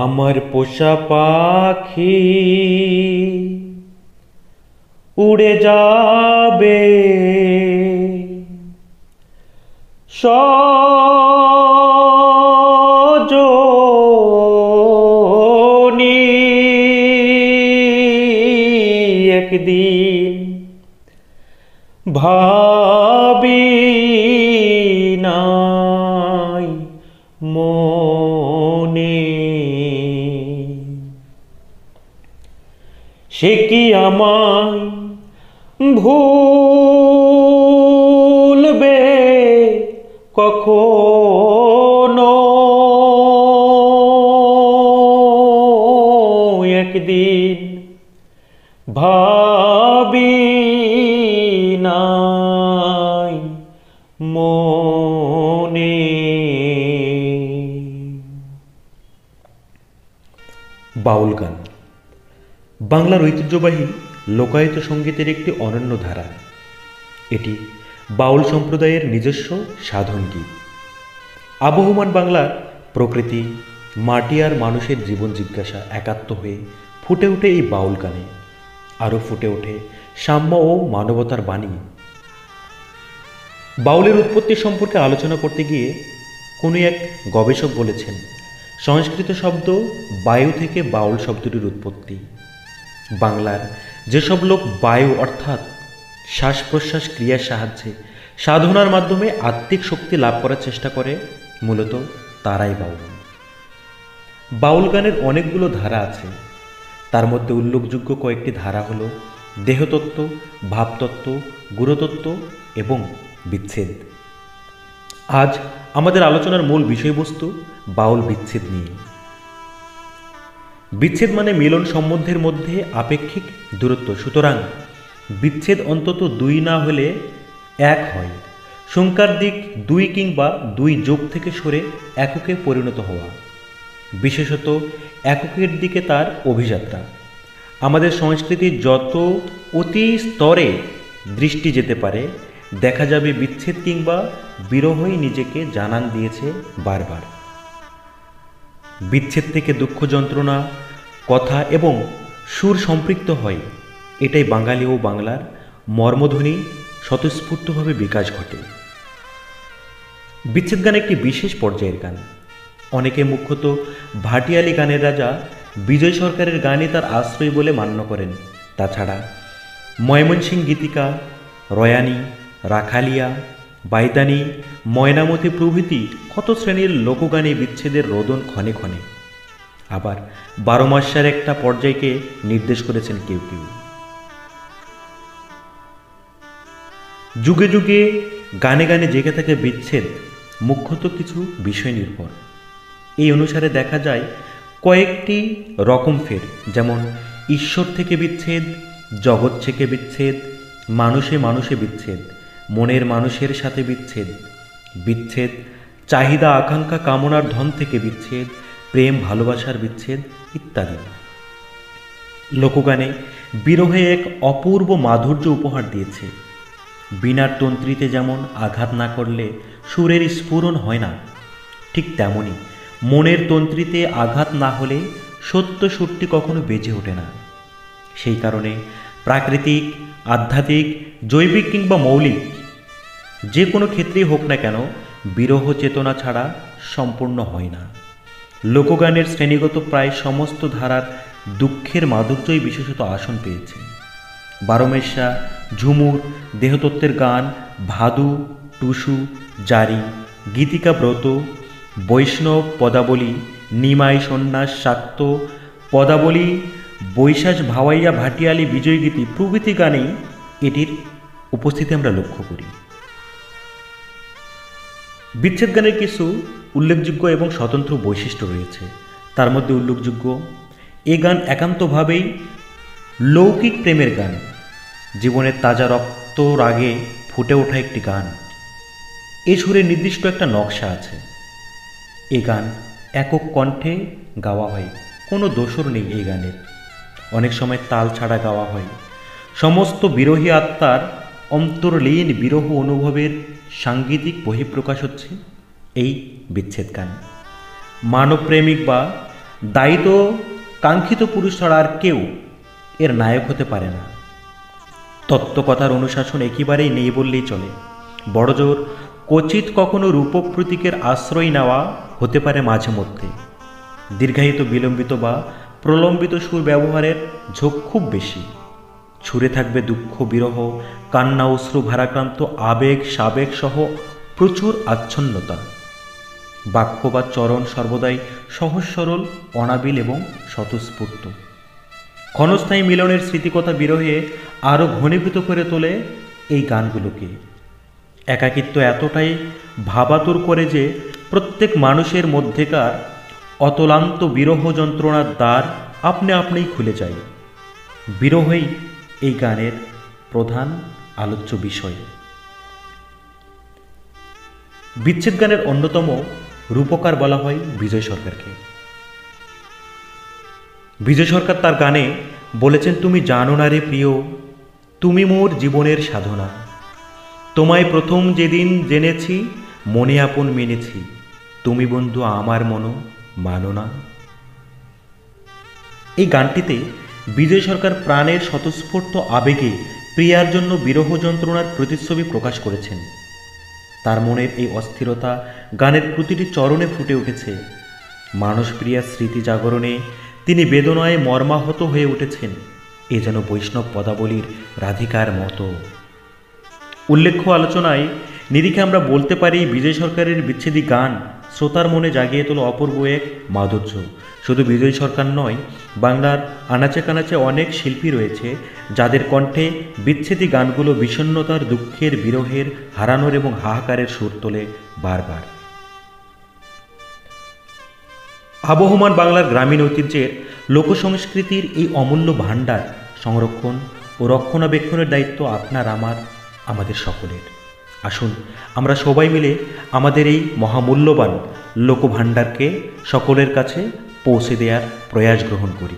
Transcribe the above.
আমার পোষা পাখি উড়ে যাবে সজনী একদিন, ভাবি নাই মনে সে কি আমায় ভুলবে কখনো? একদিন ভাবি নাই মনে। বাউল গান বাংলার ঐতিহ্যবাহী লোকায়ত সঙ্গীতের একটি অনন্য ধারা। এটি বাউল সম্প্রদায়ের নিজস্ব সাধন গীত। আবহমান বাংলার প্রকৃতি, মাটি আর মানুষের জীবন জিজ্ঞাসা একাত্ম হয়ে ফুটে ওঠে এই বাউল গানে। আরও ফুটে ওঠে সাম্য ও মানবতার বাণী। বাউলের উৎপত্তি সম্পর্কে আলোচনা করতে গিয়ে কোনো এক গবেষক বলেছেন, সংস্কৃত শব্দ বায়ু থেকে বাউল শব্দটির উৎপত্তি। বাংলার যেসব লোক বায়ু অর্থাৎ শ্বাস প্রশ্বাস ক্রিয়ার সাহায্যে সাধনার মাধ্যমে আত্মিক শক্তি লাভ করার চেষ্টা করে, মূলত তারাই বাউল। বাউল গানের অনেকগুলো ধারা আছে। তার মধ্যে উল্লেখযোগ্য কয়েকটি ধারা হল দেহতত্ত্ব, ভাবতত্ত্ব, গুরুতত্ত্ব এবং বিচ্ছেদ। আজ আমাদের আলোচনার মূল বিষয়বস্তু বাউল বিচ্ছেদ নিয়ে। বিচ্ছেদ মানে মিলন সম্বন্ধের মধ্যে আপেক্ষিক দূরত্ব। সুতরাং বিচ্ছেদ অন্তত দুই না হলে এক হয়। সংখ্যার দিক দুই কিংবা দুই যোগ থেকে সরে এককে পরিণত হওয়া, বিশেষত এককের দিকে তার অভিযাত্রা। আমাদের সংস্কৃতির যত অতি স্তরে দৃষ্টি যেতে পারে, দেখা যাবে বিচ্ছেদ কিংবা বিরহই নিজেকে জানান দিয়েছে বারবার। বিচ্ছেদ থেকে দুঃখ যন্ত্রণা, কথা এবং সুর সম্পৃক্ত হয়। এটাই বাঙালি ও বাংলার মর্মধ্বনি স্বতঃস্ফূর্তভাবে বিকাশ ঘটে। বিচ্ছেদ গান একটি বিশেষ পর্যায়ের গান। অনেকে মুখ্যত ভাটিয়ালি গানের রাজা বিজয় সরকারের গানই তার আশ্রয় বলে মান্য করেন। তাছাড়া ময়মনসিংহ গীতিকা, রয়ানি, রাখালিয়া, বাইতানি, ময়নামতি প্রভৃতি কত শ্রেণীর লোকগানে বিচ্ছেদের রোদন ক্ষণে ক্ষণে। আবার 12 মাসের একটা পর্যায়কে নির্দেশ করেছেন কেউ কেউ। যুগে যুগে গানে গানে জেগে থাকে বিচ্ছেদ মুখ্যত কিছু বিষয় নির্ভর। এই অনুসারে দেখা যায় কয়েকটি রকম ফের, যেমন ঈশ্বর থেকে বিচ্ছেদ, জগৎ থেকে বিচ্ছেদ, মানুষে মানুষে বিচ্ছেদ, মনের মানুষের সাথে বিচ্ছেদ, বিচ্ছেদ চাহিদা আকাঙ্ক্ষা কামনার ধন থেকে বিচ্ছেদ, প্রেম ভালোবাসার বিচ্ছেদ ইত্যাদি। লোকগানে বিরহে এক অপূর্ব মাধুর্য উপহার দিয়েছে। বীণার তন্ত্রীতে যেমন আঘাত না করলে সুরের স্ফুরণ হয় না, ঠিক তেমনি মনের তন্ত্রীতে আঘাত না হলে সত্য সুরটি কখনো বেজে ওঠে না। সেই কারণে প্রাকৃতিক, আধ্যাত্মিক, জৈবিক কিংবা মৌলিক যে কোনো ক্ষেত্রেই হোক না কেন, বিরহ চেতনা ছাড়া সম্পূর্ণ হয় না। লোকগানের শ্রেণীগত প্রায় সমস্ত ধারার দুঃখের মাধুর্যই বিশেষত আসন পেয়েছে। বারোমেশা, ঝুমুর, দেহতত্ত্বের গান, ভাদু, টুসু, জারি, গীতিকা ব্রত, বৈষ্ণব পদাবলী, নিমাই সন্ন্যাস শাক্ত পদাবলী, বৈশাখ ভাওয়াইয়া ভাটিয়ালি বিজয়গীতি প্রভৃতি গানেই এটির উপস্থিতি আমরা লক্ষ্য করি। বিচ্ছেদ গানের কিছু উল্লেখযোগ্য এবং স্বতন্ত্র বৈশিষ্ট্য রয়েছে। তার মধ্যে উল্লেখযোগ্য, এ গান একান্তভাবেই লৌকিক প্রেমের গান। জীবনের তাজা রক্ত রাগে ফুটে ওঠা একটি গান। এ সুরে নির্দিষ্ট একটা নকশা আছে। এ গান একক কণ্ঠে গাওয়া হয়, কোনো দোসর নেই এই গানের। অনেক সময় তাল ছাড়া গাওয়া হয়। সমস্ত বিরোহী আত্মার অন্তর্লীন বিরহ অনুভবের সাংগীতিক বহিঃপ্রকাশ হচ্ছে এই বিচ্ছেদ গান। মানবপ্রেমিক বা দায়িত্ব কাঙ্ক্ষিত পুরুষ ছাড়া আর কেউ এর নায়ক হতে পারে না। তত্ত্বকথার অনুশাসন একেবারেই নেই বললেই চলে। বড়জোর কচিত কখনো রূপক প্রতীকের আশ্রয় নেওয়া হতে পারে মাঝে মধ্যে। দীর্ঘায়িত বিলম্বিত বা প্রলম্বিত সুর ব্যবহারের ঝোঁক খুব বেশি। সুরে থাকবে দুঃখ, বিরহ, কান্না, অশ্রু, ভারাক্রান্ত আবেগ, সাবেগ সহ প্রচুর আচ্ছন্নতা। বাক্য বা চরণ সর্বদাই সহজ সরল, অনাবিল এবং স্বতঃস্ফূর্ত। ক্ষণস্থায়ী মিলনের স্মৃতিকথা বিরহে আরও ঘনীভূত করে তোলে এই গানগুলোকে। একাকিত্ব এতটাই ভাবাতুর করে যে প্রত্যেক মানুষের মধ্যেকার অতলান্ত বিরহ যন্ত্রণার দ্বার আপনি আপনিই খুলে যায়। বিরহই এই গানের প্রধান আলোচ্য বিষয়। বিচ্ছেদ গানের অন্যতম রূপকার বলা হয় বিজয় সরকারকে। বিজয় সরকার তার গানে বলেছেন, তুমি জানো না রে প্রিয়, তুমি মোর জীবনের সাধনা, তোমায় প্রথম যেদিন জেনেছি মনে আপন মেনেছি, তুমি বন্ধু আমার মনো মানো না। এই গানটিতে বিজয় সরকার প্রাণের স্বতঃস্ফূর্ত আবেগে প্রিয়ার জন্য বিরহ যন্ত্রণার প্রতিচ্ছবি প্রকাশ করেছেন। তার মনের এই অস্থিরতা গানের প্রতিটি চরণে ফুটে উঠেছে। মানসপ্রিয়ার স্মৃতি জাগরণে তিনি বেদনায় মর্মাহত হয়ে উঠেছেন। এ যেন বৈষ্ণব পদাবলীর রাধিকার মতো। উল্লেখ্য আলোচনায় নিরিখে আমরা বলতে পারি, বিজয় সরকারের বিচ্ছেদী গান শ্রোতার মনে জাগিয়ে তোলা অপূর্ব এক মাধুর্য। শুধু বিজয় সরকার নয়, বাংলার আনাচে কানাচে অনেক শিল্পী রয়েছে যাদের কণ্ঠে বিচ্ছেদী গানগুলো বিষণ্ণতার, দুঃখের, বিরহের, হারানোর এবং হাহাকারের সুর তোলে বারবার। আবহমান বাংলার গ্রামীণ ঐতিহ্যের লোকসংস্কৃতির এই অমূল্য ভাণ্ডার সংরক্ষণ ও রক্ষণাবেক্ষণের দায়িত্ব আপনার, আমার, আমাদের সকলের। আসুন আমরা সবাই মিলে আমাদের এই মহামূল্যবান লোকভাণ্ডারকে সকলের কাছে পৌঁছে দেওয়ার প্রয়াস গ্রহণ করি।